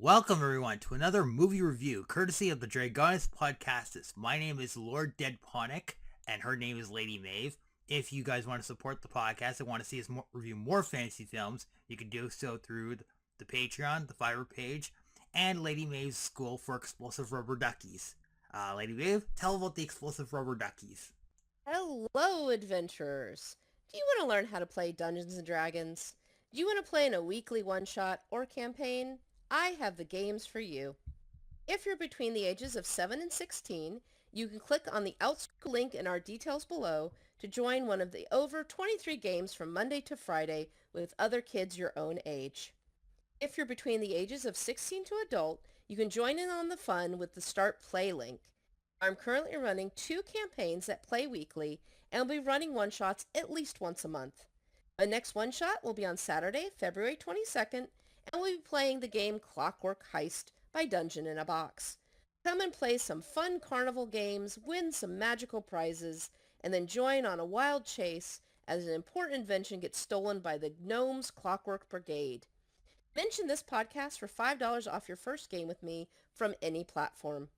Welcome, everyone, to another movie review, courtesy of the Dragonus Podcastus. My name is Lord Deadponic, and her name is Lady Maeve. If you guys want to support the podcast and want to see us review more fantasy films, you can do so through the Patreon, the Fiverr page, and Lady Maeve's School for Explosive Rubber Duckies. Lady Maeve, tell about the Explosive Rubber Duckies. Hello, adventurers! Do you want to learn how to play Dungeons & Dragons? Do you want to play in a weekly one-shot or campaign? I have the games for you. If you're between the ages of 7 and 16, you can click on the Outschool link in our details below to join one of the over 23 games from Monday to Friday with other kids your own age. If you're between the ages of 16 to adult, you can join in on the fun with the Start Play link. I'm currently running 2 campaigns that play weekly and will be running one-shots at least once a month. My next one-shot will be on Saturday, February 22nd, and we'll be playing the game Clockwork Heist by Dungeon in a Box. Come and play some fun carnival games, win some magical prizes, and then join on a wild chase as an important invention gets stolen by the Gnome's Clockwork Brigade. Mention this podcast for $5 off your first game with me from any platform.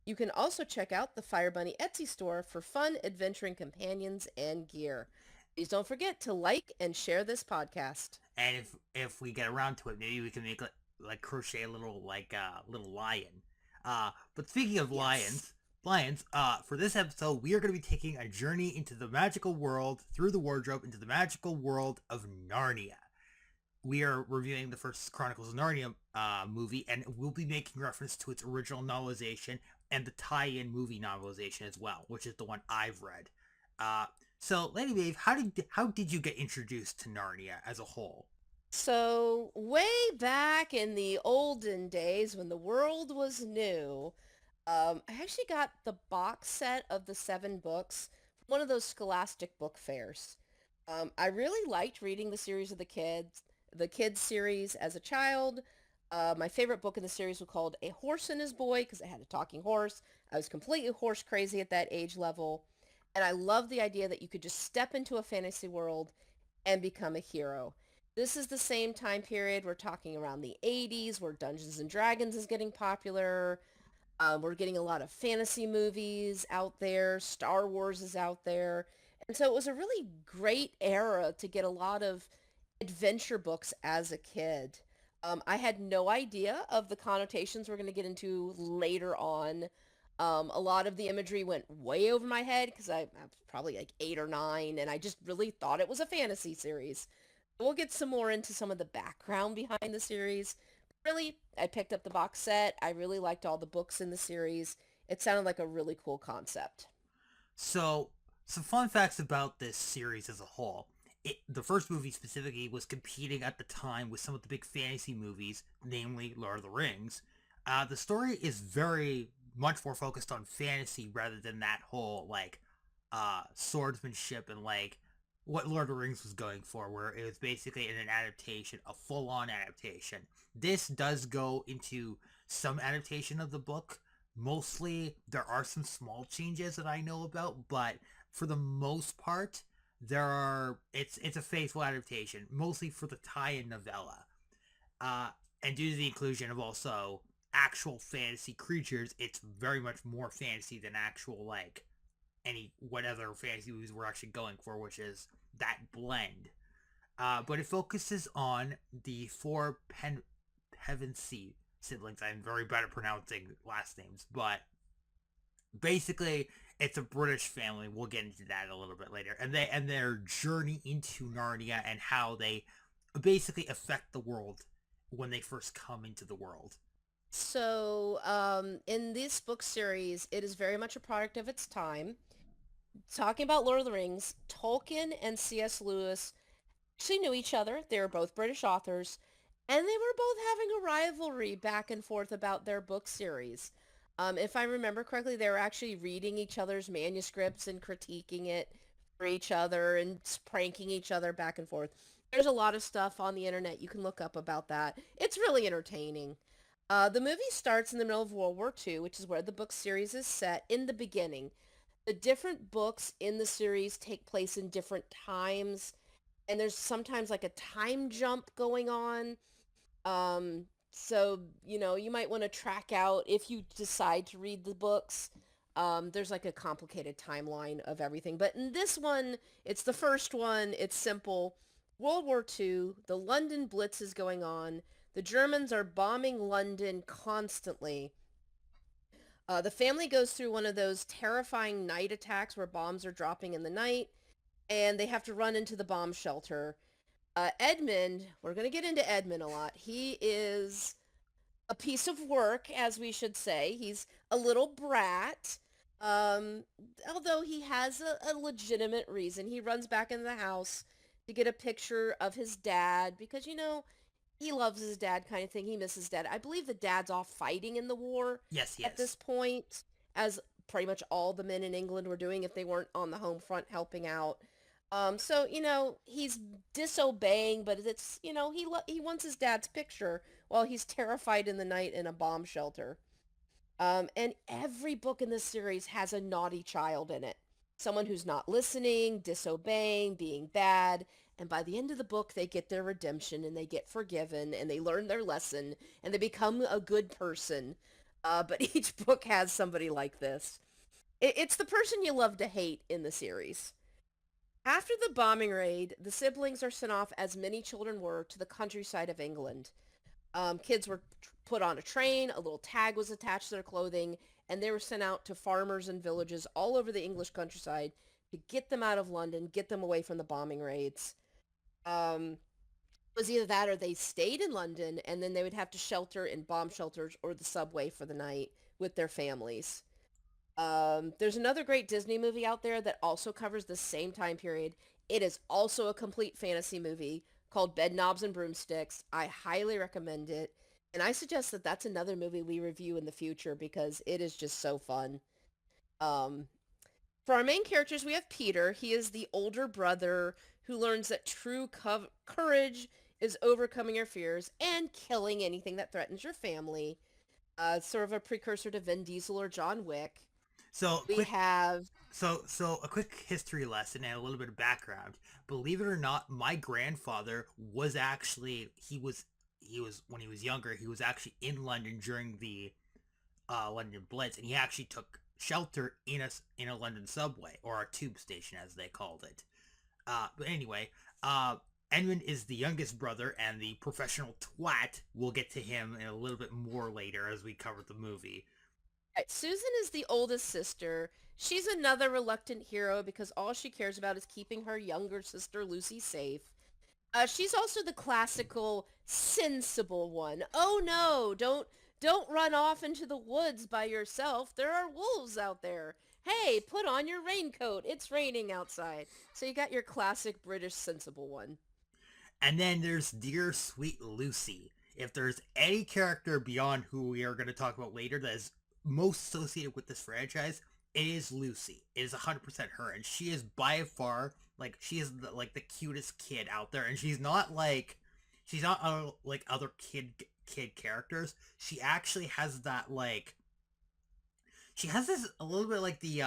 You can also check out the Fire Bunny Etsy store for fun adventuring companions and gear. Please don't forget to like and share this podcast. And if we get around to it, maybe we can make crochet a little little lion. But speaking of Yes. lions, for this episode, we are going to be taking a journey into the magical world, through the wardrobe, into the magical world of Narnia. We are reviewing the first Chronicles of Narnia movie, and we'll be making reference to its original novelization and the tie-in movie novelization as well, which is the one I've read. Uh, so, Lady Maeve, how did you get introduced to Narnia as a whole? So, way back in the olden days when the world was new, I actually got the box set of the 7 books from one of those scholastic book fairs. I really liked reading the series of the kids series as a child. My favorite book in the series was called A Horse and His Boy because it had a talking horse. I was completely horse crazy at that age level. And I loved the idea that you could just step into a fantasy world and become a hero. This is the same time period we're talking around the 80s where Dungeons and Dragons is getting popular. We're getting a lot of fantasy movies out there. Star Wars is out there. And so it was a really great era to get a lot of adventure books as a kid. I had no idea of the connotations we're going to get into later on. A lot of the imagery went way over my head because I was probably like 8 or 9, and I just really thought it was a fantasy series. We'll get some more into some of the background behind the series. Really, I picked up the box set. I really liked all the books in the series. It sounded like a really cool concept. So, some fun facts about this series as a whole. The first movie specifically was competing at the time with some of the big fantasy movies, namely Lord of the Rings. The story is very much more focused on fantasy rather than that whole swordsmanship and what Lord of the Rings was going for, where it was basically an adaptation, a full-on adaptation. This does go into some adaptation of the book. Mostly, there are some small changes that I know about, but for the most part, it's a faithful adaptation, mostly for the tie-in novella. Uh, and due to the inclusion of also actual fantasy creatures, it's very much more fantasy than actual any whatever fantasy movies we're actually going for, which is that blend. But it focuses on the four Pevensey siblings. I'm very bad at pronouncing last names, but basically it's a British family. We'll get into that a little bit later, and their journey into Narnia and how they basically affect the world when they first come into the world. So, in this book series, it is very much a product of its time. Talking about Lord of the Rings, Tolkien and C.S. Lewis actually knew each other. They were both British authors, and they were both having a rivalry back and forth about their book series. If I remember correctly, they were actually reading each other's manuscripts and critiquing it for each other and pranking each other back and forth. There's a lot of stuff on the internet you can look up about that. It's really entertaining. The movie starts in the middle of World War II, which is where the book series is set in the beginning. The different books in the series take place in different times, and there's sometimes like a time jump going on. So, you might want to track out if you decide to read the books. There's like a complicated timeline of everything. But in this one, it's the first one. It's simple. World War II, the London Blitz is going on. The Germans are bombing London constantly. The family goes through one of those terrifying night attacks where bombs are dropping in the night, and they have to run into the bomb shelter. Edmund, we're going to get into Edmund a lot. He is a piece of work, as we should say. He's a little brat. Um, Although he has a legitimate reason. He runs back into the house to get a picture of his dad because, he loves his dad kind of thing. He misses dad. I believe the dad's off fighting in the war Yes, at yes. this point, as pretty much all the men in England were doing if they weren't on the home front helping out. So, he's disobeying, but it's, he wants his dad's picture while he's terrified in the night in a bomb shelter. And every book in this series has a naughty child in it. Someone who's not listening, disobeying, being bad. And by the end of the book, they get their redemption and they get forgiven and they learn their lesson and they become a good person. But each book has somebody like this. It's the person you love to hate in the series. After the bombing raid, the siblings are sent off, as many children were, to the countryside of England. Kids were put on a train, a little tag was attached to their clothing, and they were sent out to farmers and villages all over the English countryside to get them out of London, get them away from the bombing raids. Um, it was either that or they stayed in London, and then they would have to shelter in bomb shelters or the subway for the night with their families. There's another great Disney movie out there that also covers the same time period. It is also a complete fantasy movie called Bed Knobs and Broomsticks. I highly recommend it. And I suggest that that's another movie we review in the future because it is just so fun. Um, for our main characters, we have Peter. He is the older brother who learns that true courage is overcoming your fears and killing anything that threatens your family. Sort of a precursor to Vin Diesel or John Wick. So We quick have so a quick history lesson and a little bit of background. Believe it or not, my grandfather was actually he was when he was younger, he was actually in London during the London Blitz, and he actually took shelter in a London subway, or a tube station as they called it. But anyway, Edmund is the youngest brother and the professional twat. We'll get to him in a little bit more later as we cover the movie. right, Susan is the oldest sister. She's another reluctant hero because all she cares about is keeping her younger sister Lucy safe. She's also the classical sensible one. Oh no, don't run off into the woods by yourself. There are wolves out there. Hey, put on your raincoat. It's raining outside. So you got your classic British sensible one. And then there's Dear Sweet Lucy. If there's any character beyond who we are going to talk about later that is most associated with this franchise, it is Lucy. It is 100% her, and she is by far she is like the cutest kid out there, and she's not like other kid characters. She actually has that she has this a little bit like the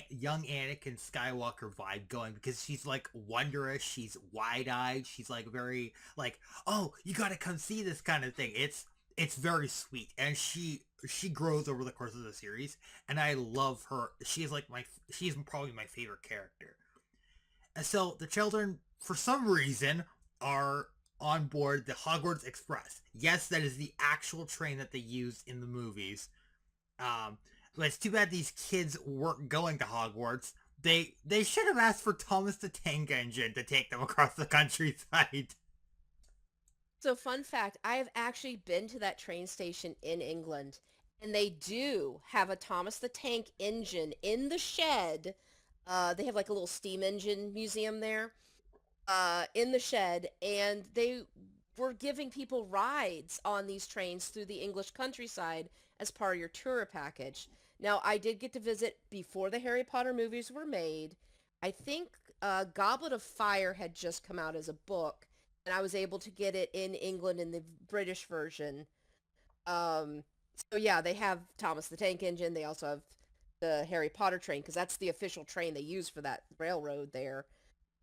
young Anakin Skywalker vibe going, because she's like wondrous, she's wide-eyed, she's like very like, oh, you gotta come see this kind of thing. It's very sweet, and she grows over the course of the series, and I love her. She's probably my favorite character. And so the children, for some reason, are on board the Hogwarts Express. Yes, that is the actual train that they used in the movies. Um, but it's too bad these kids weren't going to Hogwarts. They should have asked for Thomas the Tank Engine to take them across the countryside. So fun fact, I have actually been to that train station in England, and they do have a Thomas the Tank engine in the shed. They have like a little steam engine museum there in the shed, and they were giving people rides on these trains through the English countryside as part of your tour package. Now, I did get to visit before the Harry Potter movies were made. I think Goblet of Fire had just come out as a book, and I was able to get it in England in the British version. Um, so yeah, they have Thomas the Tank Engine. They also have the Harry Potter train because that's the official train they use for that railroad there.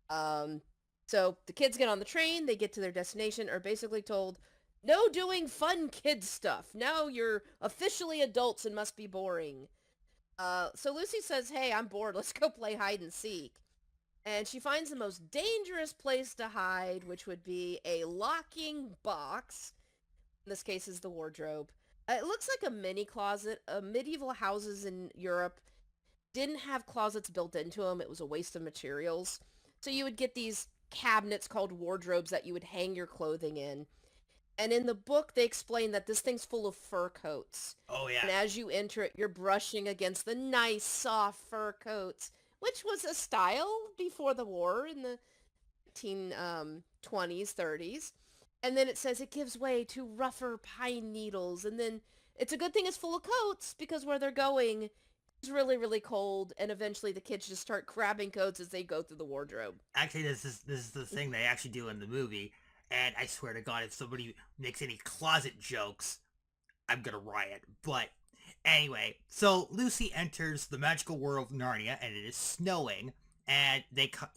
Um, so the kids get on the train, they get to their destination, are basically told No doing fun kid stuff. Now you're officially adults and must be boring. So Lucy says, hey, I'm bored. Let's go play hide and seek. And she finds the most dangerous place to hide, which would be a locking box. In this case is the wardrobe. It looks like a mini closet. Medieval houses in Europe didn't have closets built into them. It was a waste of materials. So you would get these cabinets called wardrobes that you would hang your clothing in. And in the book, they explain that this thing's full of fur coats. Oh yeah. And as you enter it, you're brushing against the nice, soft fur coats, which was a style before the war in the 1920s, 30s. And then it says it gives way to rougher pine needles. And then it's a good thing it's full of coats because where they're going is really, really cold. And eventually the kids just start grabbing coats as they go through the wardrobe. Actually, this is the thing they actually do in the movie, and I swear to God, if somebody makes any closet jokes, I'm gonna riot. But anyway, so Lucy enters the magical world of Narnia, and it is snowing, and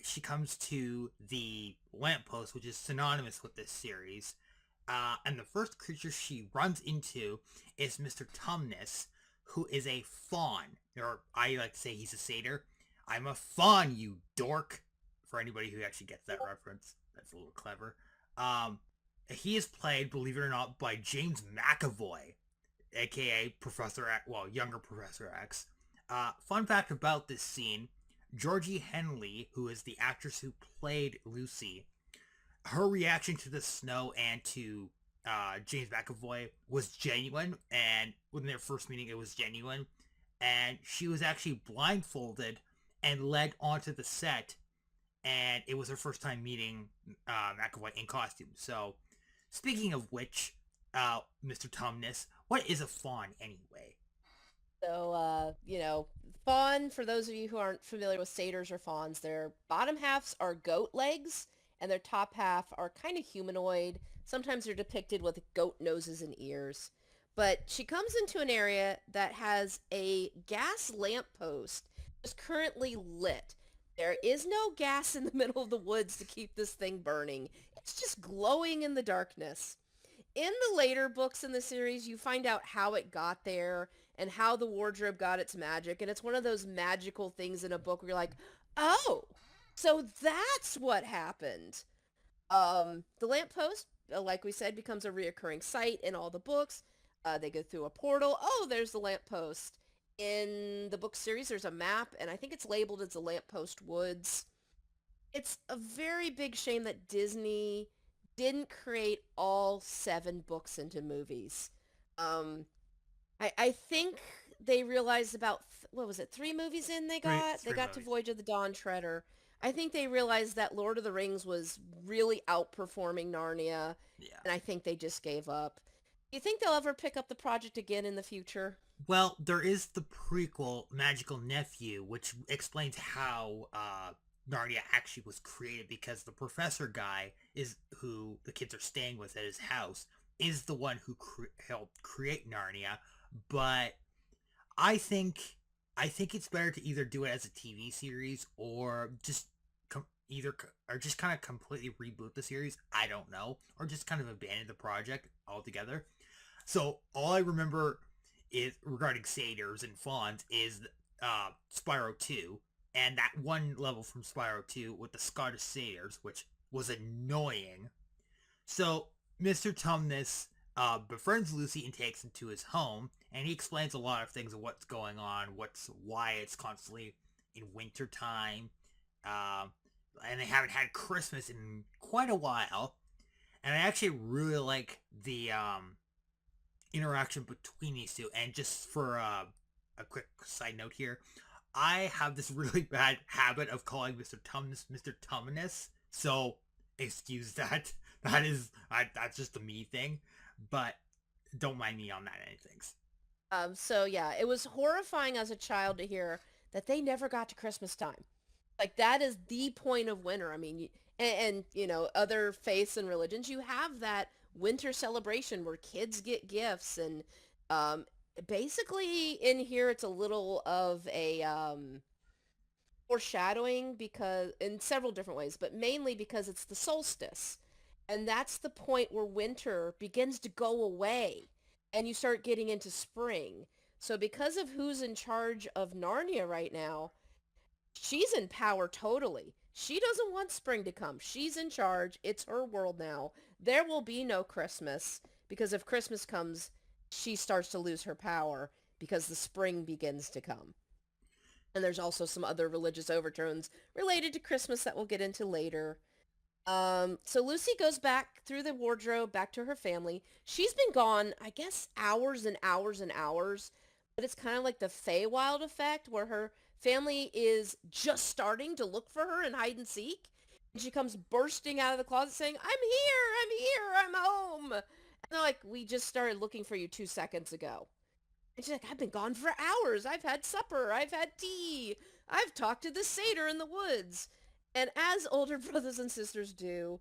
she comes to the lamppost, which is synonymous with this series. And the first creature she runs into is Mr. Tumnus, who is a faun, or I like to say he's a satyr. I'm a faun, you dork. For anybody who actually gets that reference, that's a little clever. He is played, believe it or not, by James McAvoy, aka Professor X, well, younger Professor X. Fun fact about this scene, Georgie Henley, who is the actress who played Lucy, her reaction to the snow and to James McAvoy was genuine, and when their first meeting, it was genuine, and she was actually blindfolded and led onto the set, and it was her first time meeting McAvoy in costume. So, speaking of which, Mr. Tumnus, what is a faun anyway? So, fawn, for those of you who aren't familiar with satyrs or fawns, their bottom halves are goat legs, and their top half are kind of humanoid. Sometimes they're depicted with goat noses and ears. But she comes into an area that has a gas lamppost that's currently lit. There is no gas in the middle of the woods to keep this thing burning. It's just glowing in the darkness. In the later books in the series, you find out how it got there and how the wardrobe got its magic. And it's one of those magical things in a book where you're like, oh, so that's what happened. The lamppost, like we said, becomes a reoccurring sight in all the books. They go through a portal. Oh, there's the lamppost. In the book series, there's a map, and I think it's labeled as the Lamppost Woods. It's a very big shame that Disney didn't create all 7 books into movies. I think they realized about, what was it, 3 movies in they got? They got to Voyage of the Dawn Treader. I think they realized that Lord of the Rings was really outperforming Narnia, and I think they just gave up. Do you think they'll ever pick up the project again in the future? Well, there is the prequel, Magical Nephew, which explains how Narnia actually was created, because the professor guy is who the kids are staying with at his house is the one who helped create Narnia. But I think it's better to either do it as a TV series or just just kind of completely reboot the series. I don't know, or just kind of abandon the project altogether. So all I remember is regarding satyrs and fawns is Spyro 2, and that one level from Spyro 2 with the Scottish satyrs, which was annoying. So Mr. Tumnus befriends Lucy and takes him to his home, and he explains a lot of things of what's going on, why it's constantly in winter time, and they haven't had Christmas in quite a while. And I actually really like the interaction between these two. And just for a quick side note here, I have this really bad habit of calling Mr. Tumnus Mr. Tumnus, so excuse that. That's just a me thing, but don't mind me on that anything. So yeah, it was horrifying as a child to hear that they never got to Christmas time. Like, that is the point of winter. I mean, and other faiths and religions, you have that winter celebration where kids get gifts, and basically in here it's a little of a foreshadowing, because in several different ways, but mainly because it's the solstice. And that's the point where winter begins to go away and you start getting into spring. So because of who's in charge of Narnia right now, she's in power totally. She doesn't want spring to come. She's in charge. It's her world now. There will be no Christmas because if Christmas comes, she starts to lose her power because the spring begins to come. And there's also some other religious overtones related to Christmas that we'll get into later. So Lucy goes back through the wardrobe, back to her family. She's been gone, I guess, hours and hours and hours, but it's kind of like the Feywild effect where her family is just starting to look for her and hide and seek. And she comes bursting out of the closet saying, I'm here, I'm home. And they're like, we just started looking for you 2 seconds ago. And she's like, I've been gone for hours. I've had supper. I've had tea. I've talked to the satyr in the woods. And as older brothers and sisters do,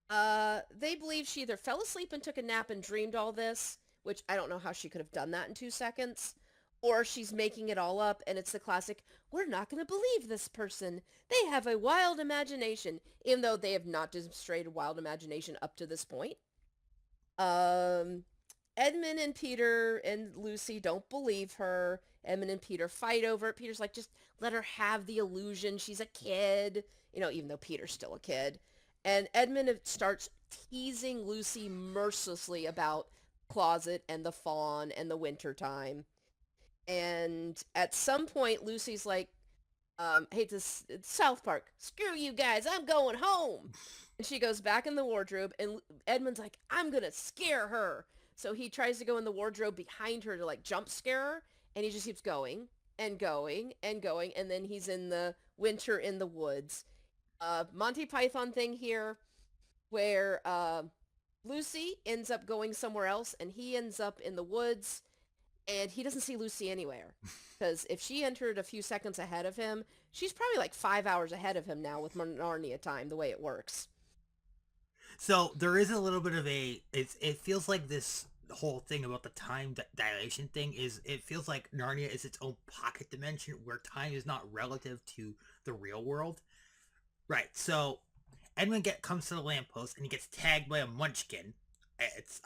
they believe she either fell asleep and took a nap and dreamed all this, which I don't know how she could have done that in 2 seconds, or she's making it all up and it's the classic, we're not going to believe this person. They have a wild imagination, even though they have not demonstrated wild imagination up to this point. Edmund and Peter and Lucy don't believe her. Edmund and Peter fight over it. Peter's like, just let her have the illusion. She's a kid, even though Peter's still a kid. And Edmund starts teasing Lucy mercilessly about closet and the fawn and the winter time. And at some point, Lucy's like, hey, this it's South Park. Screw you guys. I'm going home. And she goes back in the wardrobe and Edmund's like, I'm going to scare her. So he tries to go in the wardrobe behind her to like jump scare her. And he just keeps going and going and going. And then he's in the winter in the woods. Monty Python thing here where Lucy ends up going somewhere else and he ends up in the woods and he doesn't see Lucy anywhere. Because if she entered a few seconds ahead of him, she's probably like 5 hours ahead of him now with Narnia time, the way it works. So there is a little bit of it feels like this whole thing about the time dilation thing it feels like Narnia is its own pocket dimension where time is not relative to the real world. Right, so Edmund comes to the lamppost and he gets tagged by a munchkin.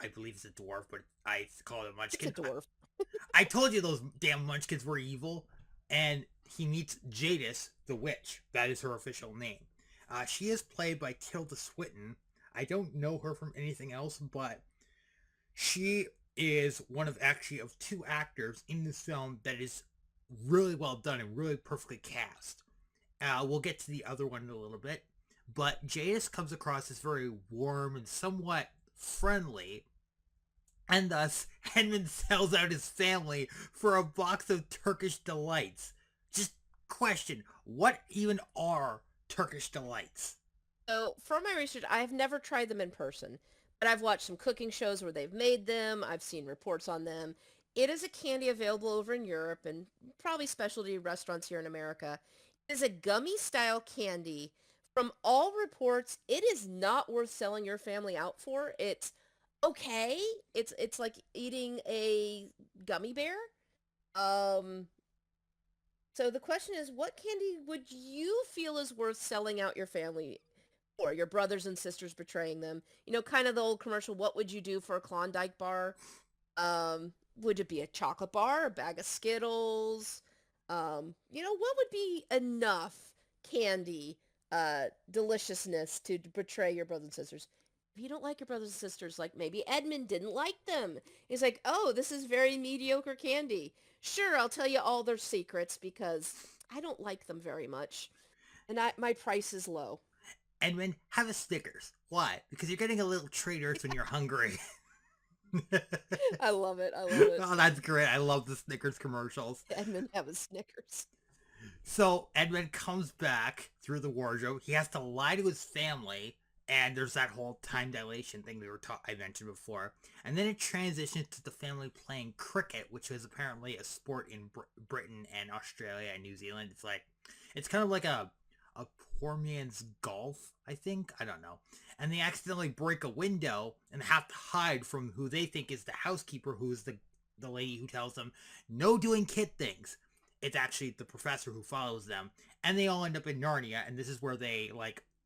I believe it's a dwarf, but I call it a munchkin. It's a dwarf. I told you those damn munchkins were evil. And he meets Jadis, the witch. That is her official name. She is played by Tilda Swinton. I don't know her from anything else, but she is one of two actors in this film that is really well done and really perfectly cast. We'll get to the other one in a little bit, but Jadis comes across as very warm and somewhat friendly, and thus Edmund sells out his family for a box of Turkish delights. Just question, what even are Turkish delights? So from my research, I've never tried them in person, but I've watched some cooking shows where they've made them. I've seen reports on them. It is a candy available over in Europe and probably specialty restaurants here in America. It is a gummy style candy. From all reports, it is not worth selling your family out for. It's okay. It's like eating a gummy bear. So the question is, what candy would you feel is worth selling out your family or your brothers and sisters betraying them? Kind of the old commercial, what would you do for a Klondike bar? Would it be a chocolate bar, a bag of Skittles? What would be enough candy, deliciousness to betray your brothers and sisters? If you don't like your brothers and sisters, like maybe Edmund didn't like them. He's like, oh, this is very mediocre candy. Sure, I'll tell you all their secrets because I don't like them very much. And my price is low. Edmund, have a Snickers. Why? Because you're getting a little treaters when you're hungry. I love it. Oh, that's great. I love the Snickers commercials. Edmund, have a Snickers. So Edmund comes back through the wardrobe. He has to lie to his family. And there's that whole time dilation thing I mentioned before. And then it transitions to the family playing cricket, which is apparently a sport in Britain and Australia and New Zealand. It's kind of like a poor man's golf, I think. I don't know. And they accidentally break a window and have to hide from who they think is the housekeeper, who is the lady who tells them, no doing kid things. It's actually the professor who follows them. And they all end up in Narnia. And this is where they,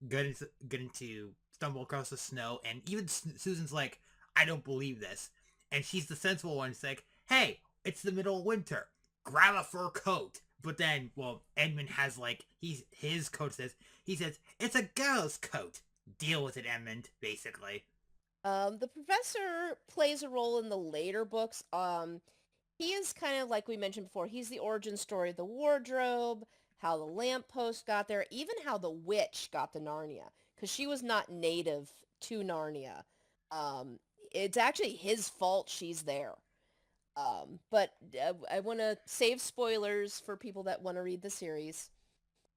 get into stumble across the snow, and even Susan's like, I don't believe this. And she's the sensible one. She's like, hey, it's the middle of winter. Grab a fur coat. But then, well, Edmund has like, his coat says, he says, it's a girl's coat. Deal with it, Edmund, basically. The professor plays a role in the later books. He is kind of like we mentioned before. He's the origin story of the wardrobe, how the lamppost got there, even how the witch got to Narnia, because she was not native to Narnia. It's actually his fault she's there. But I want to save spoilers for people that want to read the series.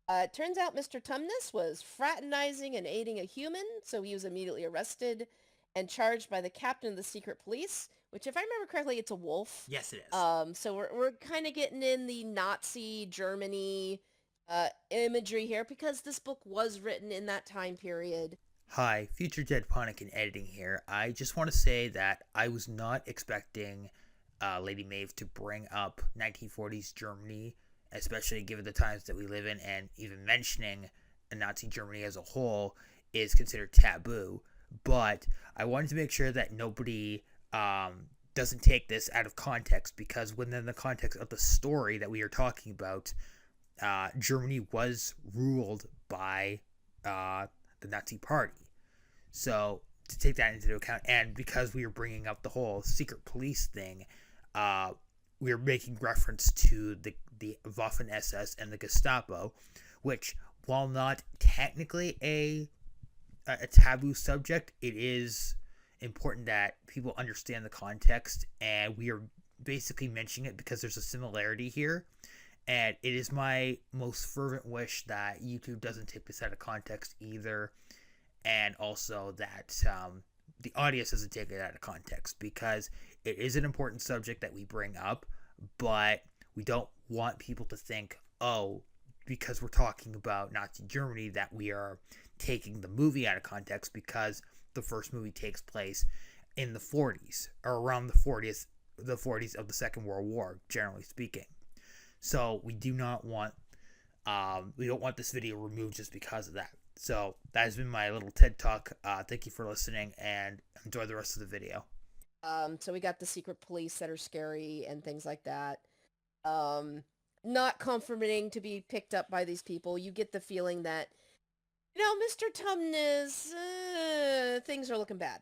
It turns out Mr. Tumnus was fraternizing and aiding a human, so he was immediately arrested and charged by the captain of the secret police, which if I remember correctly, it's a wolf. Yes, it is. So we're kind of getting in the Nazi Germany imagery here because this book was written in that time period. Hi, Future Deadponic in editing here. I just want to say that I was not expecting Lady Maeve to bring up 1940s Germany, especially given the times that we live in, and even mentioning Nazi Germany as a whole is considered taboo. But I wanted to make sure that nobody doesn't take this out of context, because within the context of the story that we are talking about, Germany was ruled by the Nazi Party. So to take that into account, and because we are bringing up the whole secret police thing, we are making reference to the Waffen-SS and the Gestapo, which, while not technically a taboo subject, it is important that people understand the context, and we are basically mentioning it because there's a similarity here. And it is my most fervent wish that YouTube doesn't take this out of context either, and also that the audience doesn't take it out of context, because it is an important subject that we bring up, but we don't want people to think, oh, because we're talking about Nazi Germany, that we are taking the movie out of context, because the first movie takes place in the 40s, or around the 40s of the Second World War, generally speaking. So we do not want, we don't want this video removed just because of that. So that has been my little TED Talk. Thank you for listening, and enjoy the rest of the video. So we got the secret police that are scary and things like that. Not comforting to be picked up by these people. You get the feeling that, Mr. Tumnus, things are looking bad.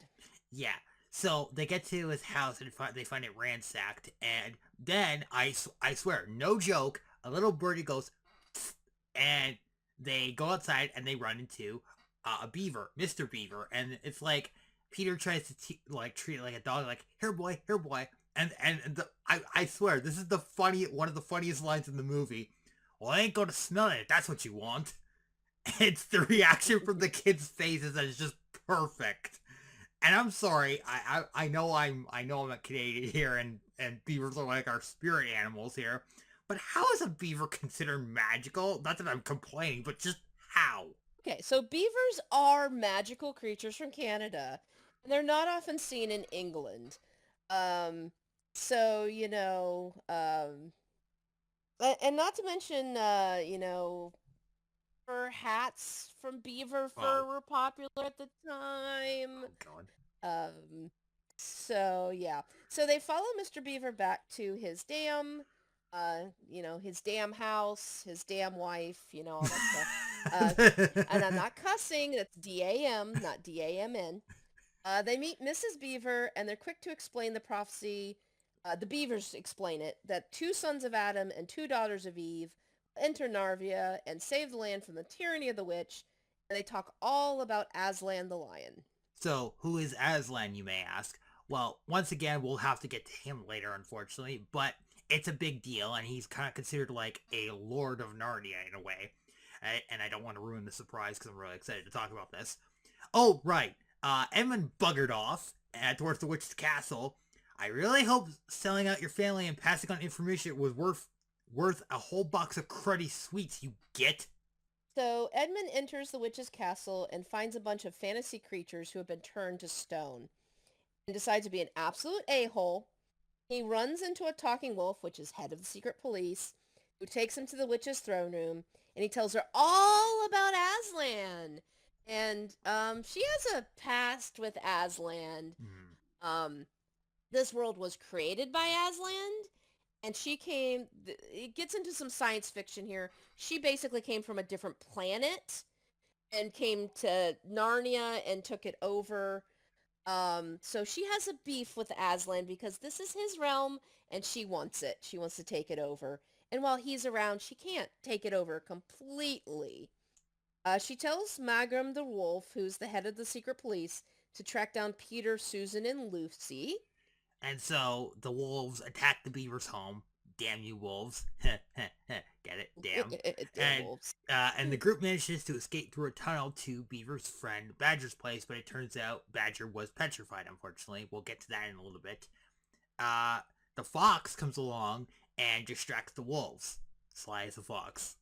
Yeah. So they get to his house and they find it ransacked, and then I swear, no joke, a little birdie goes, and they go outside and they run into a beaver, Mr. Beaver, and it's like Peter tries to treat it like a dog, like, here boy, and I swear, this is one of the funniest lines in the movie. Well, I ain't gonna smell it. That's what you want. It's the reaction from the kids' faces that is just perfect. And I'm sorry, I know I'm a Canadian here, and beavers are like our spirit animals here, but how is a beaver considered magical? Not that I'm complaining, but just how? Okay, so beavers are magical creatures from Canada, and they're not often seen in England. So, and not to mention, fur hats from beaver fur were popular at the time. Oh, God. So yeah. So they follow Mr. Beaver back to his dam, his dam house, his dam wife, all that stuff. And I'm not cussing, that's D-A-M, not D-A-M-N. They meet Mrs. Beaver, and they're quick to explain the prophecy. The beavers explain it, that 2 sons of Adam and 2 daughters of Eve enter Narvia and save the land from the tyranny of the witch, and they talk all about Aslan the lion. So, who is Aslan, you may ask? Well, once again, we'll have to get to him later, unfortunately, but it's a big deal, and he's kind of considered like a Lord of Narnia in a way. And I don't want to ruin the surprise because I'm really excited to talk about this. Oh, right. Edmund buggered off towards the witch's castle. I really hope selling out your family and passing on information was worth a whole box of cruddy sweets, you get. So Edmund enters the witch's castle and finds a bunch of fantasy creatures who have been turned to stone, and decides to be an absolute a-hole. He runs into a talking wolf, which is head of the secret police, who takes him to the witch's throne room, and he tells her all about Aslan. And she has a past with Aslan. Hmm. Um, this world was created by Aslan, and she came. It gets into some science fiction here. She basically came from a different planet and came to Narnia and took it over. So she has a beef with Aslan because this is his realm and she wants it. She wants to take it over. And while he's around, she can't take it over completely. She tells Magram the wolf, who's the head of the secret police, to track down Peter, Susan, and Lucy. And so the wolves attack the beaver's home. Damn you wolves. Get it? Damn. Damn wolves. And the group manages to escape through a tunnel to Beaver's friend Badger's place, but it turns out Badger was petrified, unfortunately. We'll get to that in a little bit. Uh, the fox comes along and distracts the wolves. Sly as a fox.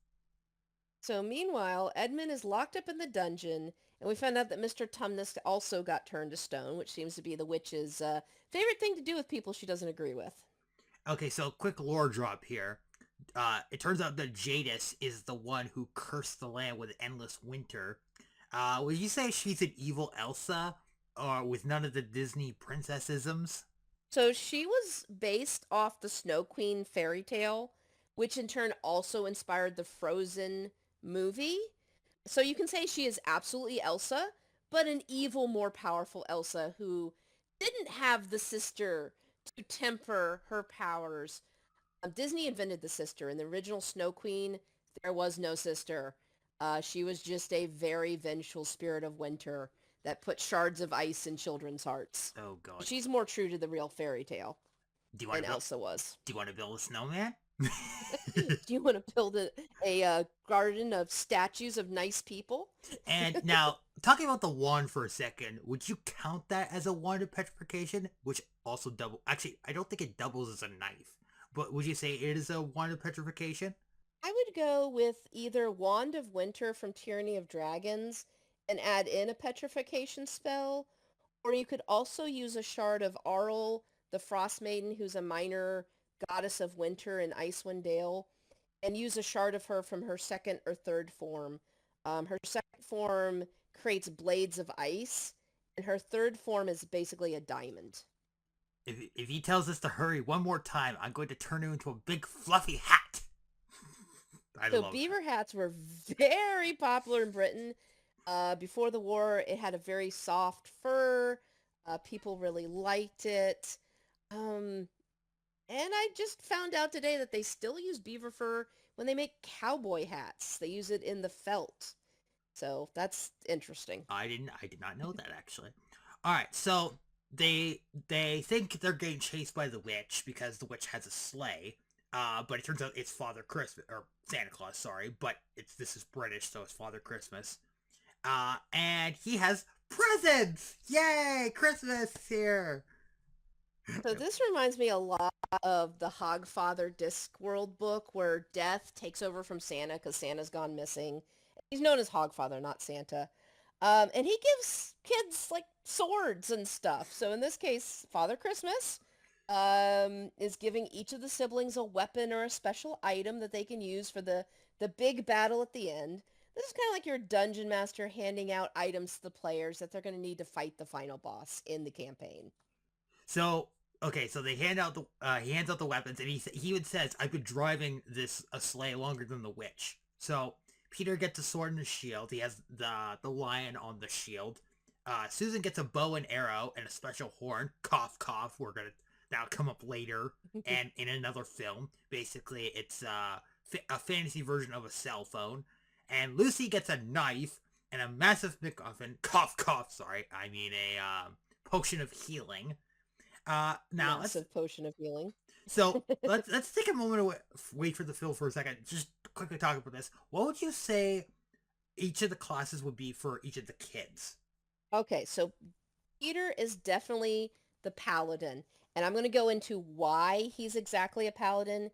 So meanwhile, Edmund is locked up in the dungeon, and we find out that Mr. Tumnus also got turned to stone, which seems to be the witch's favorite thing to do with people she doesn't agree with. Okay, so quick lore drop here. It turns out that Jadis is the one who cursed the land with endless winter. Would you say she's an evil Elsa, or with none of the Disney princessisms? So she was based off the Snow Queen fairy tale, which in turn also inspired the Frozen movie. So you can say she is absolutely Elsa, but an evil, more powerful Elsa who didn't have the sister to temper her powers. Disney invented the sister. In the original Snow Queen, there was no sister. She was just a very vengeful spirit of winter that put shards of ice in children's hearts. Oh god. She's more true to the real fairy tale Do you want than to build? Elsa was. Do you want to build a snowman? Do you want to build a garden of statues of nice people? And now, talking about the wand for a second, would you count that as a wand of petrification? Which also double. Actually, I don't think it doubles as a knife. But would you say it is a wand of petrification? I would go with either Wand of Winter from Tyranny of Dragons and add in a petrification spell, or you could also use a shard of Arl, the Frost Maiden, who's a minor goddess of winter in Icewind Dale, and use a shard of her from her second or third form. Her second form creates blades of ice, and her third form is basically a diamond. If he tells us to hurry one more time, I'm going to turn him into a big fluffy hat. I So love beaver hats were very popular in Britain. Before the war, it had a very soft fur. People really liked it. Um, and I just found out today that they still use beaver fur when they make cowboy hats. They use it in the felt. So that's interesting. I did not know that actually. All right, so they think they're getting chased by the witch because the witch has a sleigh. But it turns out it's Father Christmas or Santa Claus, sorry, but this is British, so it's Father Christmas. And he has presents. Yay, Christmas is here. So this reminds me a lot of the Hogfather Discworld book where Death takes over from Santa because Santa's gone missing. He's known as Hogfather, not Santa. And he gives kids like swords and stuff. So in this case, Father Christmas is giving each of the siblings a weapon or a special item that they can use for the big battle at the end. This is kind of like your dungeon master handing out items to the players that they're going to need to fight the final boss in the campaign. So okay, so they hand out the he hands out the weapons, and he even says, "I've been driving this a sleigh longer than the witch." So Peter gets a sword and a shield. He has the lion on the shield. Susan gets a bow and arrow and a special horn. Cough, cough. That'll come up later and in another film. Basically, it's a fantasy version of a cell phone. And Lucy gets a knife and a massive MacGuffin. Cough, cough. Sorry, I mean a potion of healing. Now Massive potion of healing. let's take a moment to wait for the film for a second. Just quickly talk about this. What would you say each of the classes would be for each of the kids? Okay, so Peter is definitely the paladin, and I'm going to go into why he's exactly a paladin.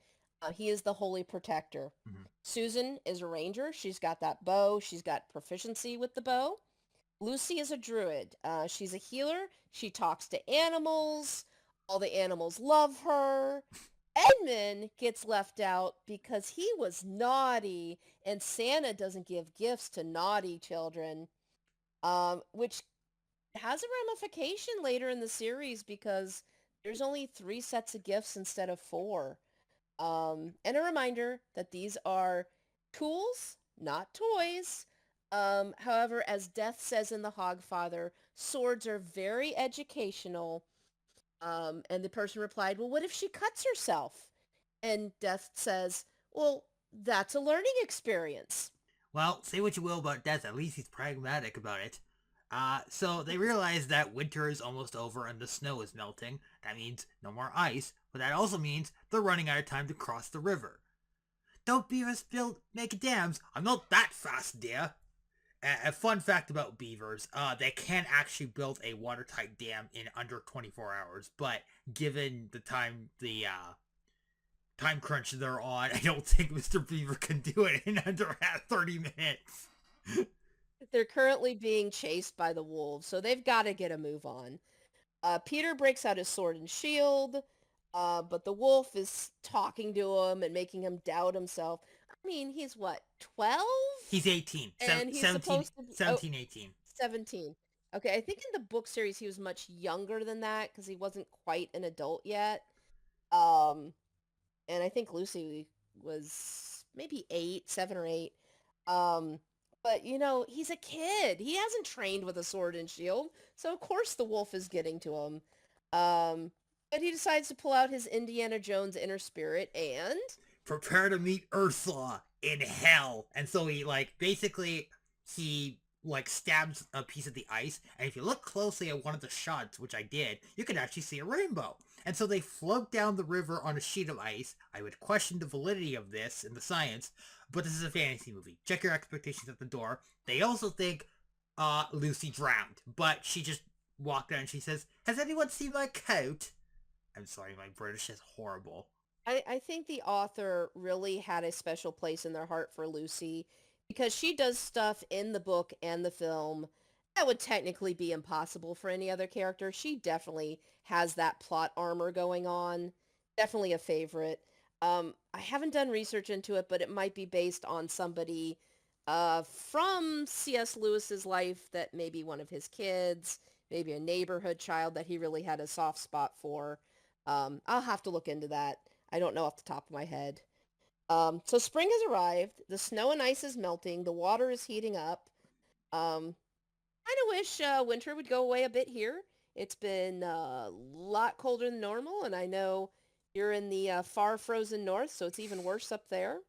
He is the holy protector. Mm-hmm. Susan is a ranger. She's got that bow. She's got proficiency with the bow. Lucy is a druid. She's a healer. She talks to animals. All the animals love her. Edmund gets left out because he was naughty, and Santa doesn't give gifts to naughty children. which has a ramification later in the series because there's only 3 sets of gifts instead of 4. And a reminder that these are tools, not toys. However, as Death says in The Hogfather, swords are very educational. And the person replied, well, what if she cuts herself? And Death says, well, that's a learning experience. Well, say what you will about Death, at least he's pragmatic about it. So they realize that winter is almost over and the snow is melting. That means no more ice, but that also means they're running out of time to cross the river. Don't beavers build make dams? I'm not that fast, dear. A fun fact about beavers, they can actually build a watertight dam in under 24 hours, but given the time crunch they're on, I don't think Mr. Beaver can do it in under 30 minutes. They're currently being chased by the wolves, so they've got to get a move on. Peter breaks out his sword and shield, but the wolf is talking to him and making him doubt himself. I mean, he's what, 12? He's 18. And he's 17, supposed to be 17, 18. 17. Okay, I think in the book series he was much younger than that because he wasn't quite an adult yet. Um, and I think Lucy was maybe 8, 7 or 8. But he's a kid. He hasn't trained with a sword and shield, so of course the wolf is getting to him. But he decides to pull out his Indiana Jones inner spirit and prepare to meet Ursula in hell. And so he basically stabs a piece of the ice, and if you look closely at one of the shots, which I did, you can actually see a rainbow. And so they float down the river on a sheet of ice. I would question the validity of this and the science, but this is a fantasy movie. Check your expectations at the door. They also think Lucy drowned, but she just walked out and she says, has anyone seen my coat? I'm sorry, my British is horrible. I think the author really had a special place in their heart for Lucy because she does stuff in the book and the film that would technically be impossible for any other character. She definitely has that plot armor going on. Definitely a favorite. I haven't done research into it, but it might be based on somebody from C.S. Lewis's life that maybe one of his kids, maybe a neighborhood child that he really had a soft spot for. I'll have to look into that. I don't know off the top of my head. So spring has arrived. The snow and ice is melting. The water is heating up. Kind of wish winter would go away a bit here. It's been a lot colder than normal, and I know you're in the far frozen north, so it's even worse up there.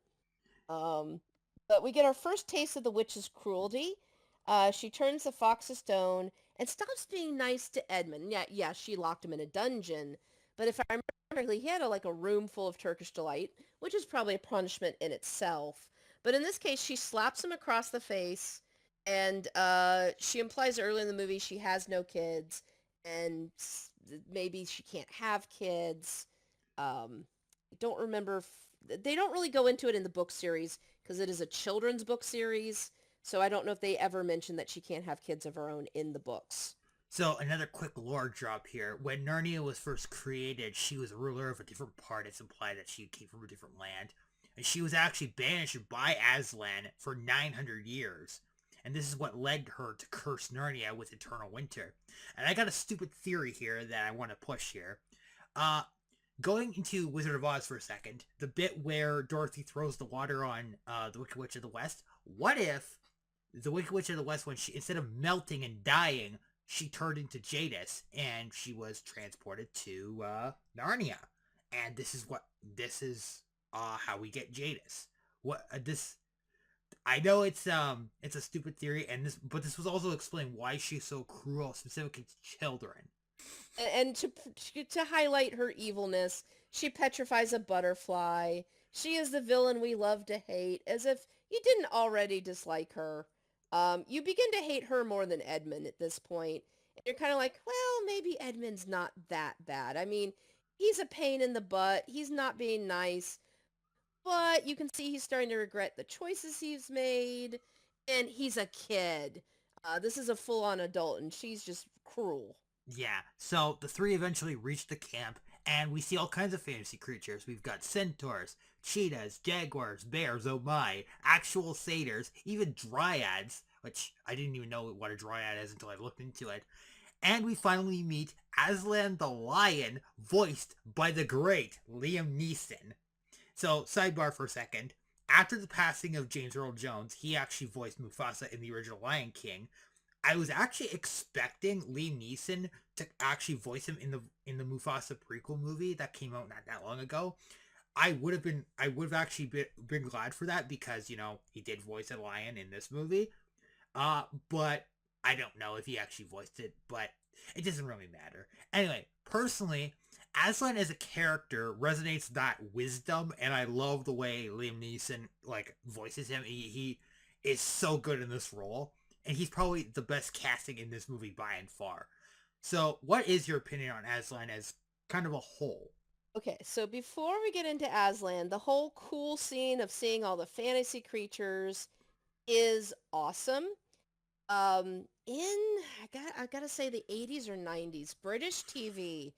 But we get our first taste of the witch's cruelty. She turns the fox to stone and stops being nice to Edmund. Yeah, she locked him in a dungeon. But if I remember correctly, he had a room full of Turkish delight, which is probably a punishment in itself. But in this case, she slaps him across the face, and she implies early in the movie she has no kids, and maybe she can't have kids. I don't remember. They don't really go into it in the book series because it is a children's book series. So I don't know if they ever mention that she can't have kids of her own in the books. So another quick lore drop here. When Narnia was first created, she was a ruler of a different part. It's implied that she came from a different land. And she was actually banished by Aslan for 900 years. And this is what led her to curse Narnia with eternal winter. And I got a stupid theory here that I want to push here. Going into Wizard of Oz for a second, the bit where Dorothy throws the water on the Wicked Witch of the West, what if the Wicked Witch of the West, when she, instead of melting and dying, she turned into Jadis, and she was transported to Narnia, and this is how we get Jadis. I know it's a stupid theory, but this was also explained why she's so cruel, specifically to children. And to highlight her evilness, she petrifies a butterfly. She is the villain we love to hate, as if you didn't already dislike her. You begin to hate her more than Edmund at this point. And you're kind of like, well, maybe Edmund's not that bad. I mean, he's a pain in the butt. He's not being nice. But you can see he's starting to regret the choices he's made. And he's a kid. This is a full-on adult, and she's just cruel. Yeah, so the three eventually reach the camp, And we see all kinds of fantasy creatures. We've got centaurs, cheetahs, jaguars, bears, oh my, actual satyrs, even dryads, which I didn't even know what a dryad is until I looked into it. And we finally meet Aslan the Lion, voiced by the great Liam Neeson. So, sidebar for a second. After the passing of James Earl Jones, he actually voiced Mufasa in the original Lion King. I was actually expecting Liam Neeson to actually voice him in the Mufasa prequel movie that came out not that long ago. I would have actually been glad for that because, he did voice a lion in this movie. But I don't know if he actually voiced it, but it doesn't really matter. Anyway, personally, Aslan as a character resonates that wisdom, and I love the way Liam Neeson voices him. He is so good in this role, and he's probably the best casting in this movie by and far. So, what is your opinion on Aslan as kind of a whole? Okay, so before we get into Aslan, the whole cool scene of seeing all the fantasy creatures is awesome. I gotta say the 80s or 90s, British TV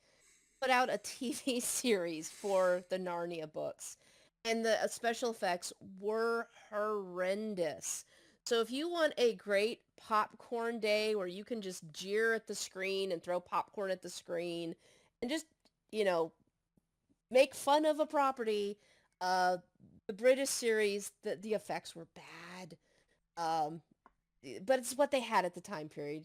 put out a TV series for the Narnia books, and the special effects were horrendous. So if you want a great popcorn day where you can just jeer at the screen and throw popcorn at the screen and just, you know, make fun of a property, uh, the British series, the effects were bad. Um, but it's what they had at the time period.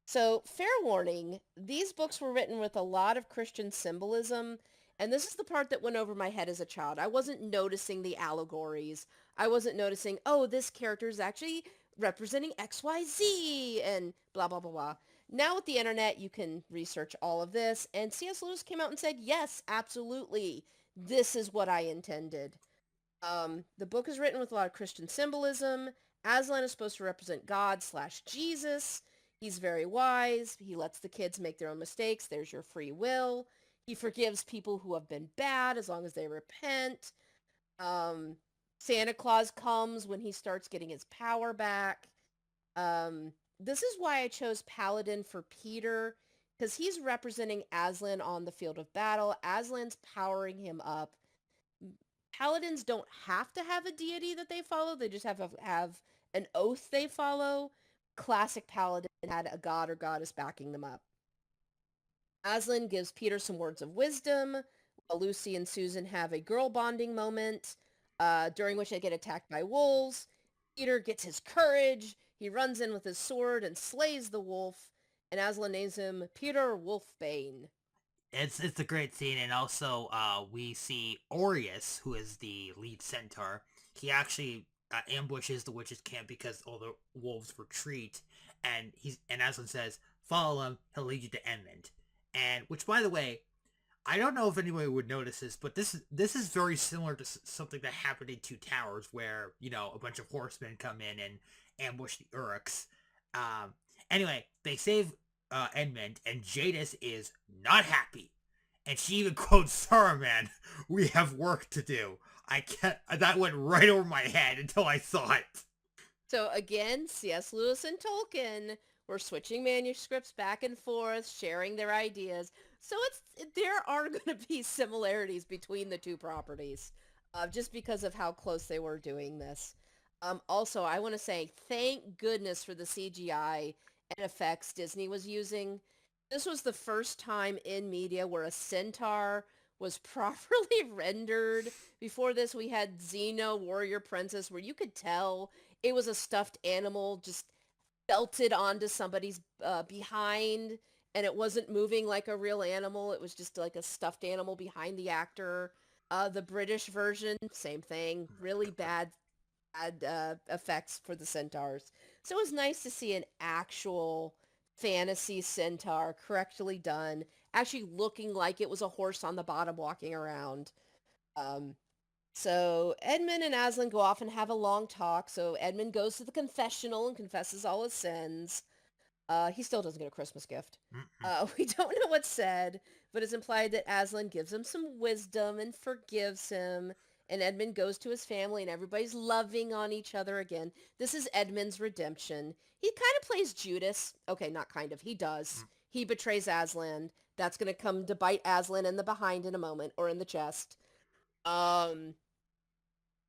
So fair warning, these books were written with a lot of Christian symbolism, and this is the part that went over my head as a child. I wasn't noticing the allegories. I wasn't noticing, oh, this character is actually representing XYZ and blah, blah, blah, blah. Now with the internet, you can research all of this, and C.S. Lewis came out and said, yes, absolutely, this is what I intended. The book is written with a lot of Christian symbolism. Aslan is supposed to represent God / Jesus. He's very wise. He lets the kids make their own mistakes. There's your free will. He forgives people who have been bad as long as they repent. Santa Claus comes when he starts getting his power back. This is why I chose Paladin for Peter, because he's representing Aslan on the field of battle. Aslan's powering him up. Paladins don't have to have a deity that they follow. They just have to have an oath they follow. Classic Paladin had a god or goddess backing them up. Aslan gives Peter some words of wisdom, while Lucy and Susan have a girl bonding moment, during which they get attacked by wolves. Peter gets his courage. He runs in with his sword and slays the wolf, and Aslan names him Peter Wolfbane. It's a great scene, and also we see Aureus, who is the lead centaur. He actually ambushes the witches' camp because all the wolves retreat, and Aslan says, "Follow him. He'll lead you to Edmund." And which, by the way, I don't know if anybody would notice this, but this is very similar to something that happened in Two Towers, where a bunch of horsemen come in and ambush the Uruks. Anyway, they save Edmund, and Jadis is not happy, and she even quotes Saruman, "We have work to do." I can't. That went right over my head until I saw it. So again, C.S. Lewis and Tolkien were switching manuscripts back and forth, sharing their ideas. So there are going to be similarities between the two properties, just because of how close they were doing this. Also, I want to say thank goodness for the CGI and effects Disney was using. This was the first time in media where a centaur was properly rendered. Before this, we had Xena, Warrior Princess, where you could tell it was a stuffed animal just belted onto somebody's behind, and it wasn't moving like a real animal. It was just like a stuffed animal behind the actor. The British version, same thing. Really bad effects for the centaurs. So it was nice to see an actual fantasy centaur correctly done, actually looking like it was a horse on the bottom walking around. So Edmund and Aslan go off and have a long talk. So Edmund goes to the confessional and confesses all his sins. He still doesn't get a Christmas gift. We don't know what's said, but it's implied that Aslan gives him some wisdom and forgives him. And Edmund goes to his family and everybody's loving on each other again. This is Edmund's redemption. He kind of plays Judas. Okay, not kind of. He does. He betrays Aslan. that's going to come to bite Aslan in the behind in a moment, or in the chest. Um,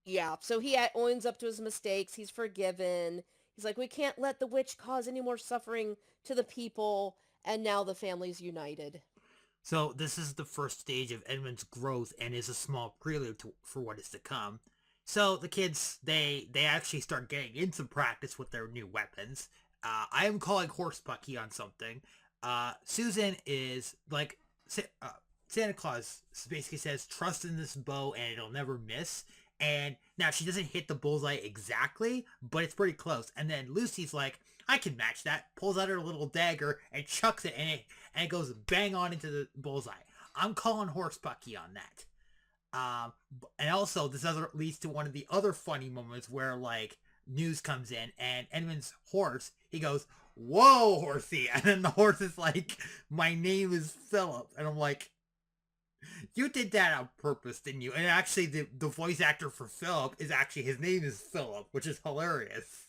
yeah, so he owns up to his mistakes. He's forgiven. He's like, we can't let the witch cause any more suffering to the people. And now the family's united. So this is the first stage of Edmund's growth and is a small prelude for what is to come. So the kids, they actually start getting into practice with their new weapons. I am calling Horsepucky on something. Susan is like, Santa Claus basically says, trust in this bow and it'll never miss. And now she doesn't hit the bullseye exactly, but it's pretty close. And then Lucy's like, I can match that. Pulls out her little dagger and chucks it, and it goes bang on into the bullseye. I'm calling Horsepucky on that. And also this other leads to one of the other funny moments where like news comes in and Edmund's horse, he goes, "Whoa, horsey!" And then the horse is like, "My name is Philip," and I'm like, you did that on purpose, didn't you? And actually, the voice actor for Philip is actually, his name is Philip, which is hilarious.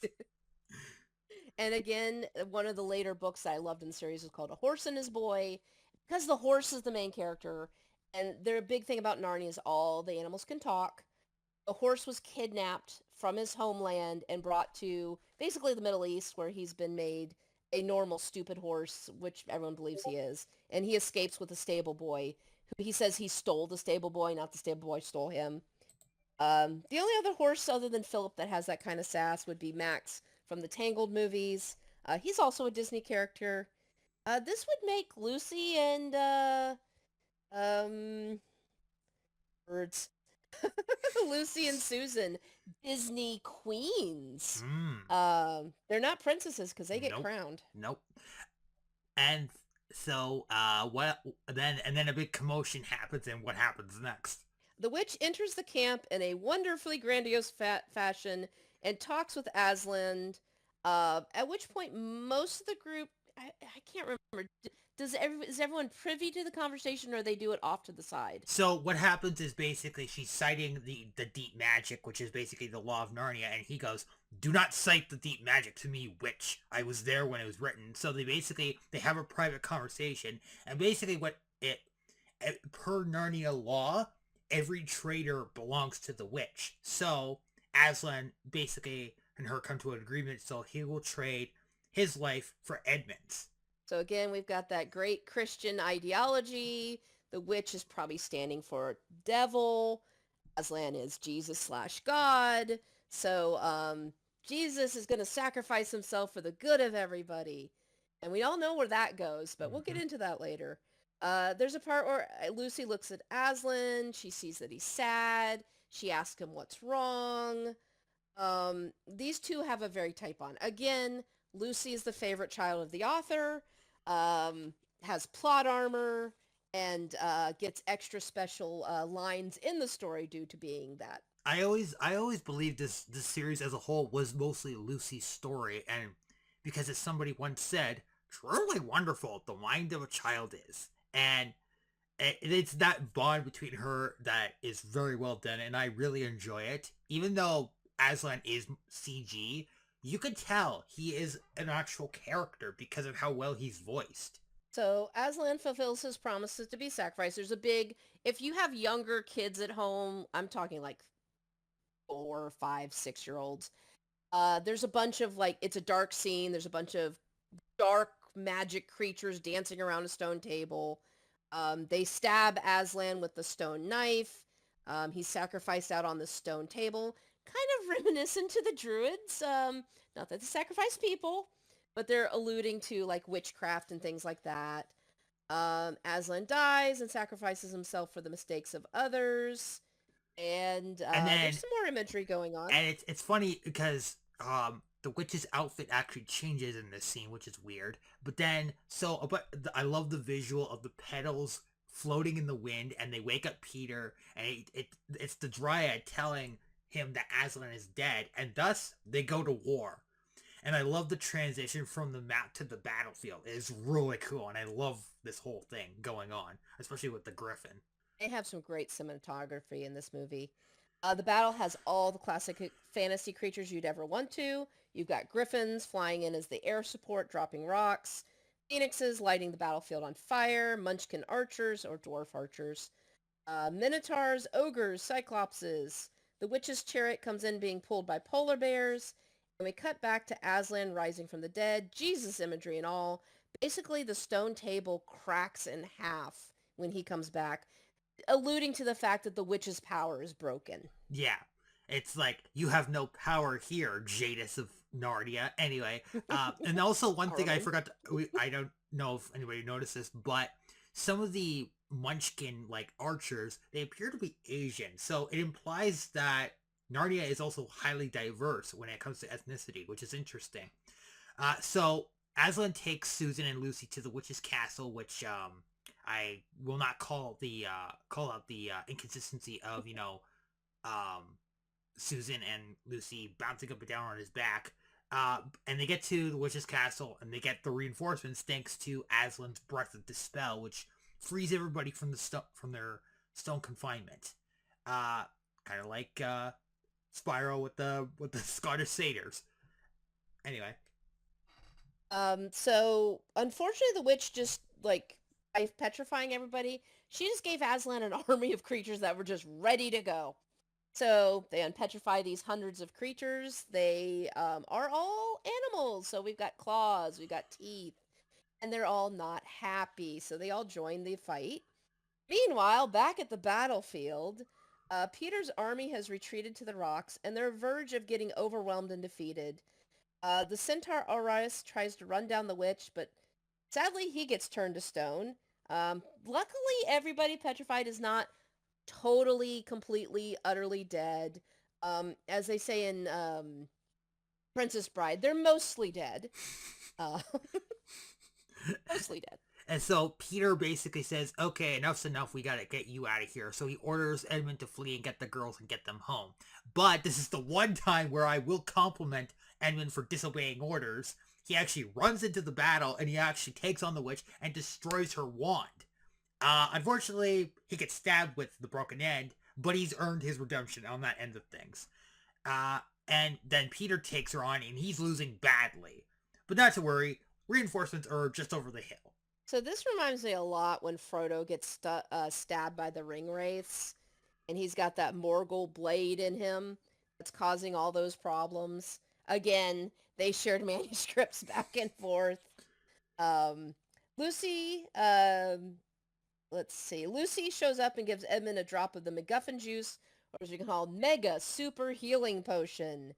And again, one of the later books that I loved in the series is called A Horse and His Boy, because the horse is the main character. And their big thing about Narnia is all the animals can talk. The horse was kidnapped from his homeland and brought to basically the Middle East, where he's been made a normal, stupid horse, which everyone believes he is. And he escapes with a stable boy. He says he stole the stable boy, not the stable boy stole him. The only other horse other than Philip that has that kind of sass would be Max from the Tangled movies. He's also a Disney character. This would make Lucy and birds. Lucy and Susan, Disney queens. They're not princesses because they get Nope. crowned. Nope. And so, then a big commotion happens, and what happens next? The witch enters the camp in a wonderfully grandiose fashion and talks with Aslan, at which point most of the group, I can't remember, is everyone privy to the conversation, or they do it off to the side? So what happens is basically she's citing the deep magic, which is basically the law of Narnia, and he goes, "Do not cite the deep magic to me, witch. I was there when it was written." So they have a private conversation, and basically per Narnia law, every traitor belongs to the witch. So Aslan basically and her come to an agreement, so he will trade his life for Edmund's. So again, we've got that great Christian ideology. The witch is probably standing for devil. Aslan is Jesus/God. So Jesus is going to sacrifice himself for the good of everybody. And we all know where that goes, but we'll get into that later. There's a part where Lucy looks at Aslan. She sees that he's sad. She asks him what's wrong. These two have a very tight bond. Again, Lucy is the favorite child of the author, has plot armor, and gets extra special lines in the story due to being that. I always believed this series as a whole was mostly Lucy's story, and because as somebody once said, truly wonderful the mind of a child is. And it's that bond between her that is very well done, and I really enjoy it. Even though Aslan is CG, you could tell he is an actual character because of how well he's voiced. So Aslan fulfills his promises to be sacrificed. There's if you have younger kids at home, I'm talking like 4, 5, 6-year-olds, there's a bunch of it's a dark scene. There's a bunch of dark magic creatures dancing around a stone table. They stab Aslan with the stone knife. He's sacrificed out on the stone table, kind of reminiscent to the Druids. Not that they sacrifice people, but they're alluding to witchcraft and things like that. Aslan dies and sacrifices himself for the mistakes of others. And then, there's some more imagery going on. And it's funny because the witch's outfit actually changes in this scene, which is weird. But I love the visual of the petals floating in the wind, and they wake up Peter, and it's the Dryad telling him that Aslan is dead, and thus they go to war. And I love the transition from the map to the battlefield. It is really cool, and I love this whole thing going on, especially with the griffin. They have some great cinematography in this movie. The battle has all the classic fantasy creatures you'd ever want to. You've got griffins flying in as the air support, dropping rocks. Phoenixes lighting the battlefield on fire, Munchkin archers or dwarf archers, minotaurs, ogres, cyclopses. The witch's chariot comes in being pulled by polar bears. And we cut back to Aslan rising from the dead, Jesus imagery and all. Basically, the stone table cracks in half when he comes back, alluding to the fact that the witch's power is broken. Yeah. It's like, you have no power here, Jadis of Narnia. Anyway, and also one thing I forgot I don't know if anybody noticed this, but some of the Munchkin, like, archers, they appear to be Asian. So it implies that Narnia is also highly diverse when it comes to ethnicity, which is interesting. So Aslan takes Susan and Lucy to the witch's castle, which I will not call out the inconsistency of, Susan and Lucy bouncing up and down on his back. And they get to the witch's castle, and they get the reinforcements thanks to Aslan's breath of dispel, which frees everybody from their stone confinement. Kind of like Spyro with the Scottish satyrs. Anyway. So unfortunately, the witch just by petrifying everybody, she just gave Aslan an army of creatures that were just ready to go. So they unpetrify these hundreds of creatures. They are all animals. So we've got claws, we've got teeth, and they're all not happy. So they all join the fight. Meanwhile, back at the battlefield, Peter's army has retreated to the rocks, and they're verge of getting overwhelmed and defeated. The centaur Orius tries to run down the witch, but sadly he gets turned to stone. Luckily, everybody petrified is not totally, completely, utterly dead. As they say in Princess Bride, they're mostly dead. Mostly dead. And so Peter basically says, okay, enough's enough, we gotta get you out of here. So he orders Edmund to flee and get the girls and get them home. But this is the one time where I will compliment Edmund for disobeying orders. He actually runs into the battle, and he actually takes on the witch and destroys her wand. Unfortunately, he gets stabbed with the broken end, but he's earned his redemption on that end of things. And then Peter takes her on, and he's losing badly. But not to worry, reinforcements are just over the hill. So this reminds me a lot when Frodo gets stabbed by the ring wraiths, and he's got that Morgul blade in him that's causing all those problems. Again, they shared manuscripts back and forth. Lucy, let's see. Lucy shows up and gives Edmund a drop of the MacGuffin juice, or as you can call Mega Super Healing Potion.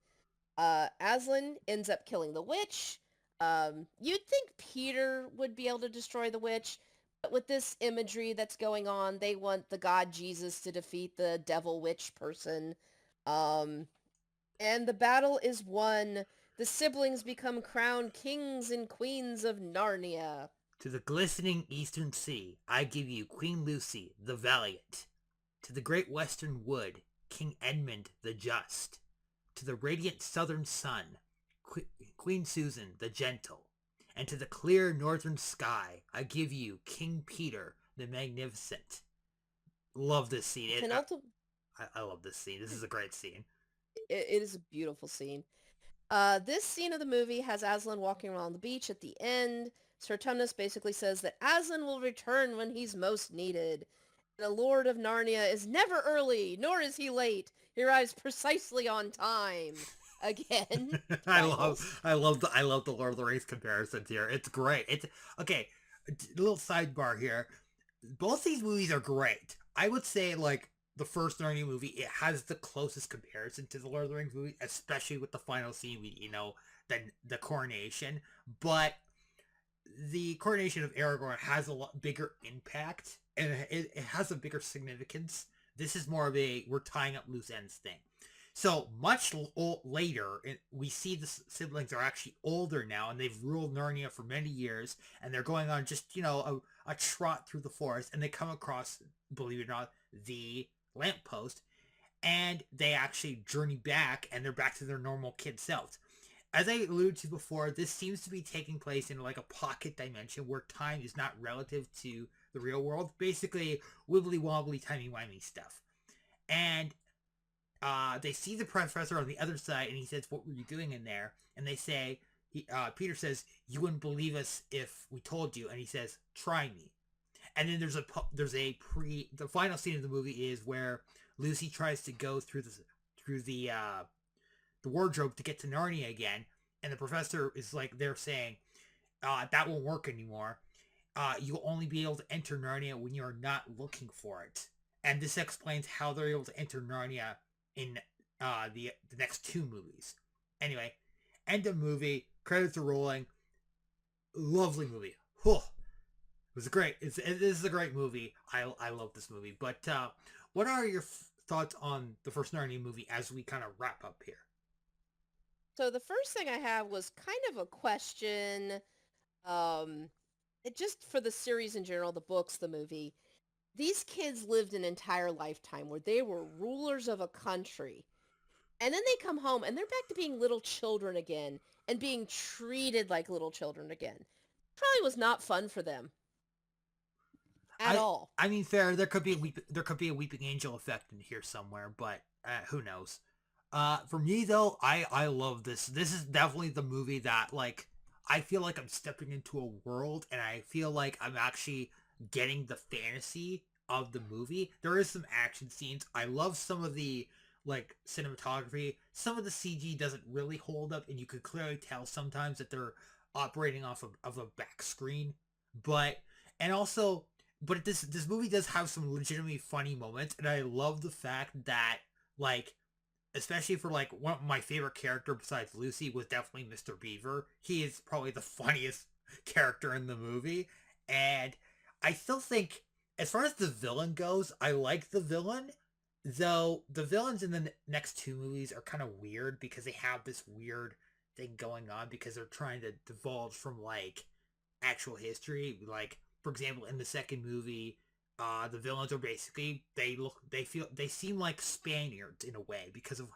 Aslan ends up killing the witch. You'd think Peter would be able to destroy the witch, but with this imagery that's going on, they want the god Jesus to defeat the devil witch person. And the battle is won. The siblings become crowned kings and queens of Narnia. To the glistening eastern sea, I give you Queen Lucy, the valiant. To the great western wood, King Edmund, the just. To the radiant southern sun, Queen Susan, the gentle. And to the clear northern sky, I give you King Peter, the magnificent. Love this scene. I love this scene. This is a great scene. It is a beautiful scene. This scene of the movie has Aslan walking around the beach at the end. Sir Tumnus basically says that Aslan will return when he's most needed. The Lord of Narnia is never early, nor is he late. He arrives precisely on time. Again. I love the Lord of the Rings comparisons here. It's great. It's okay. A little sidebar here. Both these movies are great. I would say, like, the first Narnia movie, it has the closest comparison to the Lord of the Rings movie, especially with the final scene, the coronation. But the coronation of Aragorn has a lot bigger impact, and it has a bigger significance. This is more of we're tying up loose ends thing. So much later, we see the siblings are actually older now, and they've ruled Narnia for many years, and they're going on just, a trot through the forest, and they come across, believe it or not, the lamppost, and they actually journey back, and they're back to their normal kid selves. As I alluded to before, this seems to be taking place in like a pocket dimension where time is not relative to the real world. Basically, wibbly-wobbly, timey-wimey stuff. And they see the professor on the other side, and he says, "What were you doing in there?" And they say, Peter says, "You wouldn't believe us if we told you," and he says, "Try me." And then the final scene of the movie is where Lucy tries to go through the wardrobe to get to Narnia again, and the professor is like, they're saying, that won't work anymore. You'll only be able to enter Narnia when you're not looking for it. And this explains how they're able to enter Narnia in the next two movies. Anyway, end of movie, credits are rolling. Lovely movie. Whew. It is a great movie. I love this movie. But what are your thoughts on the first Narnia movie as we kind of wrap up here? So the first thing I have was kind of a question, just for the series in general, the books, the movie. These kids lived an entire lifetime where they were rulers of a country. And then they come home and they're back to being little children again and being treated like little children again. Probably was not fun for them at all. I mean, fair. There could be a weeping angel effect in here somewhere, but who knows? For me though, I love this. This is definitely the movie that, like, I feel like I'm stepping into a world, and I feel like I'm actually getting the fantasy of the movie. There is some action scenes. I love some of the, like, cinematography. Some of the CG doesn't really hold up, and you could clearly tell sometimes that they're operating off of a back screen. But this movie does have some legitimately funny moments, and I love the fact that, like, especially for, like, one of my favorite character besides Lucy was definitely Mr. Beaver. He is probably the funniest character in the movie, and I still think, as far as the villain goes, I like the villain, though the villains in the next two movies are kind of weird because they have this weird thing going on because they're trying to divulge from, like, actual history. Like, for example, in the second movie, the villains are basically, they seem like Spaniards in a way because of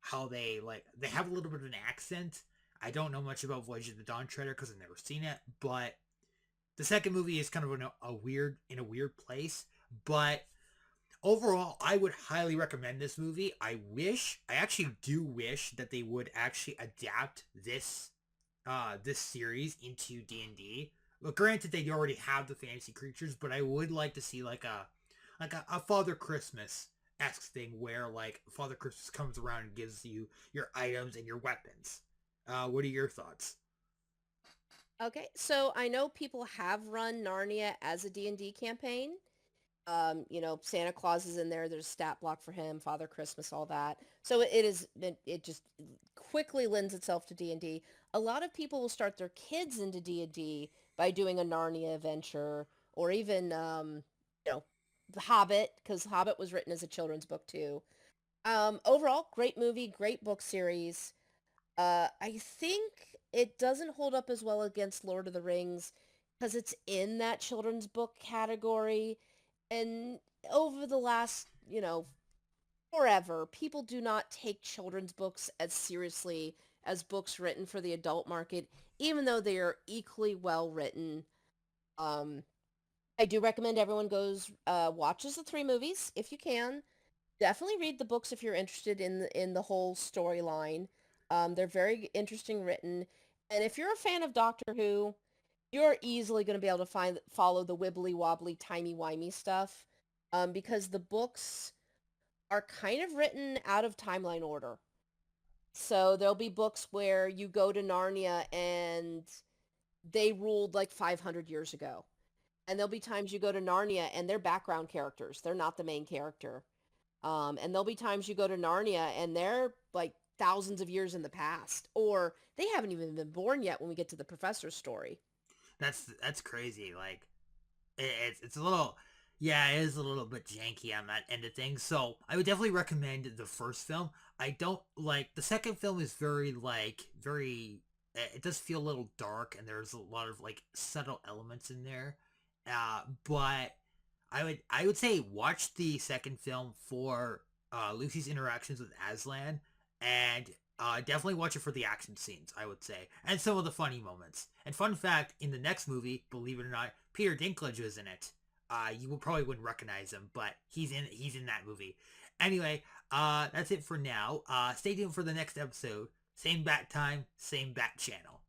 how they have a little bit of an accent. I don't know much about Voyage of the Dawn Treader because I've never seen it, but the second movie is kind of in a weird place. But overall, I would highly recommend this movie. I actually do wish that they would actually adapt this series into D&D. Well, granted, they already have the fantasy creatures, but I would like to see like a Father Christmas-esque thing where, like, Father Christmas comes around and gives you your items and your weapons. What are your thoughts? Okay, so I know people have run Narnia as a D&D campaign. Santa Claus is in there. There's a stat block for him, Father Christmas, all that. So it just quickly lends itself to D&D. A lot of people will start their kids into D&D by doing a Narnia adventure, or even, The Hobbit, because Hobbit was written as a children's book too. Overall, great movie, great book series. I think it doesn't hold up as well against Lord of the Rings because it's in that children's book category. And over the last, forever, people do not take children's books as seriously as books written for the adult market, even though they are equally well written. I do recommend everyone watches the three movies if you can. Definitely read the books if you're interested in the whole storyline. They're very interesting written. And if you're a fan of Doctor Who, you're easily going to be able to follow the wibbly-wobbly, timey-wimey stuff, because the books are kind of written out of timeline order. So there'll be books where you go to Narnia and they ruled like 500 years ago. And there'll be times you go to Narnia and they're background characters. They're not the main character. And there'll be times you go to Narnia and they're like thousands of years in the past, or they haven't even been born yet when we get to the professor's story. That's crazy. Like, it's a little, yeah, it is a little bit janky on that end of things. So I would definitely recommend the first film. I don't like the second film. Is very. It does feel a little dark, and there's a lot of, like, subtle elements in there. But I would say watch the second film for Lucy's interactions with Aslan, and definitely watch it for the action scenes, I would say, and some of the funny moments. And fun fact, in the next movie, believe it or not, Peter Dinklage was in it. You probably wouldn't recognize him, but he's in that movie. Anyway, that's it for now. Stay tuned for the next episode. Same bat time, same bat channel.